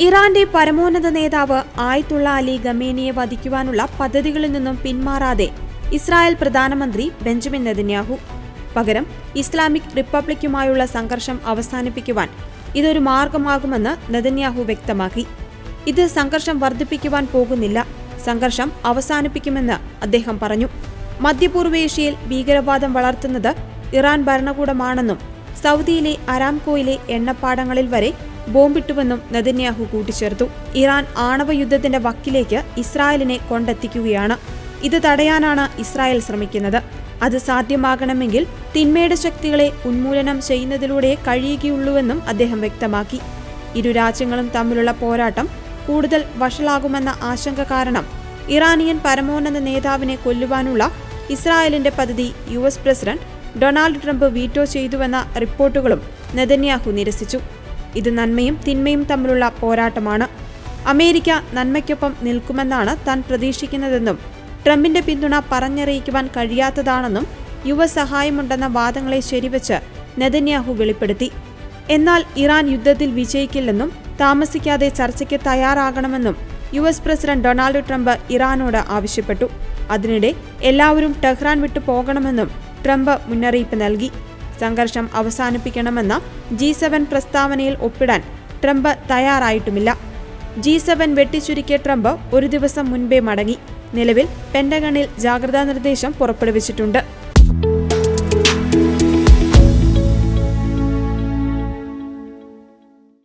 ഇറാന്റെ പരമോന്നത നേതാവ് ആയത്തുള്ള അലി ഖമേനിയെ വധിക്കുവാനുള്ള പദ്ധതികളിൽ നിന്നും പിന്മാറാതെ ഇസ്രായേൽ പ്രധാനമന്ത്രി ബെഞ്ചമിൻ നെതന്യാഹു. പകരം ഇസ്ലാമിക് റിപ്പബ്ലിക്കുമായുള്ള സംഘർഷം അവസാനിപ്പിക്കുവാൻ ഇതൊരു മാർഗമാകുമെന്ന് നെതന്യാഹു വ്യക്തമാക്കി. ഇത് സംഘർഷം വർദ്ധിപ്പിക്കുവാൻ പോകുന്നില്ല, സംഘർഷം അവസാനിപ്പിക്കുമെന്ന് അദ്ദേഹം പറഞ്ഞു. മധ്യപൂർവേഷ്യയിൽ ഭീകരവാദം വളർത്തുന്നത് ഇറാൻ ഭരണകൂടമാണെന്നും സൗദിയിലെ അരാംകോയിലെ എണ്ണപ്പാടങ്ങളിൽ വരെ ബോംബിട്ടുവെന്നും നെതന്യാഹു കൂട്ടിച്ചേർത്തു. ഇറാൻ ആണവയുദ്ധത്തിന്റെ വക്കിലേക്ക് ഇസ്രായേലിനെ കൊണ്ടെത്തിക്കുകയാണ്. ഇത് തടയാനാണ് ഇസ്രായേൽ ശ്രമിക്കുന്നത്. അത് സാധ്യമാകണമെങ്കിൽ തിന്മയുടെ ശക്തികളെ ഉന്മൂലനം ചെയ്യുന്നതിലൂടെ കഴിയുകയുള്ളൂവെന്നും അദ്ദേഹം വ്യക്തമാക്കി. ഇരു രാജ്യങ്ങളും തമ്മിലുള്ള പോരാട്ടം കൂടുതൽ വഷളാകുമെന്ന ആശങ്ക കാരണം ഇറാനിയൻ പരമോന്നത നേതാവിനെ കൊല്ലുവാനുള്ള ഇസ്രായേലിന്റെ പദ്ധതി US president Donald Trump veto ചെയ്തുവെന്ന റിപ്പോർട്ടുകളും നെതന്യാഹു നിരസിച്ചു. ഇത് നന്മയും തിന്മയും തമ്മിലുള്ള പോരാട്ടമാണ്. അമേരിക്ക നന്മയ്ക്കൊപ്പം നിൽക്കുമെന്നാണ് താൻ പ്രതീക്ഷിക്കുന്നതെന്നും ട്രംപിന്റെ പിന്തുണ പറഞ്ഞറിയിക്കുവാൻ കഴിയാത്തതാണെന്നും US സഹായമുണ്ടെന്ന വാദങ്ങളെ ശരിവച്ച് നെതന്യാഹു വെളിപ്പെടുത്തി. എന്നാൽ ഇറാൻ യുദ്ധത്തിൽ വിജയിക്കില്ലെന്നും താമസിക്കാതെ ചർച്ചയ്ക്ക് തയ്യാറാകണമെന്നും US പ്രസിഡന്റ് ഡൊണാൾഡ് ട്രംപ് ഇറാനോട് ആവശ്യപ്പെട്ടു. അതിനിടെ എല്ലാവരും ടെഹ്റാൻ വിട്ടു പോകണമെന്നും ട്രംപ് മുന്നറിയിപ്പ് നൽകി. സംഘർഷം അവസാനിപ്പിക്കണമെന്ന G7 പ്രസ്താവനയിൽ ഒപ്പിടാൻ ട്രംപ് തയ്യാറായിട്ടുമില്ല. G7 വെട്ടിച്ചുരുക്കിയ ട്രംപ് ഒരു ദിവസം മുൻപേ മടങ്ങി. നിലവിൽ പെന്റഗണിൽ ജാഗ്രതാ നിർദ്ദേശം പുറപ്പെടുവിച്ചിട്ടുണ്ട്.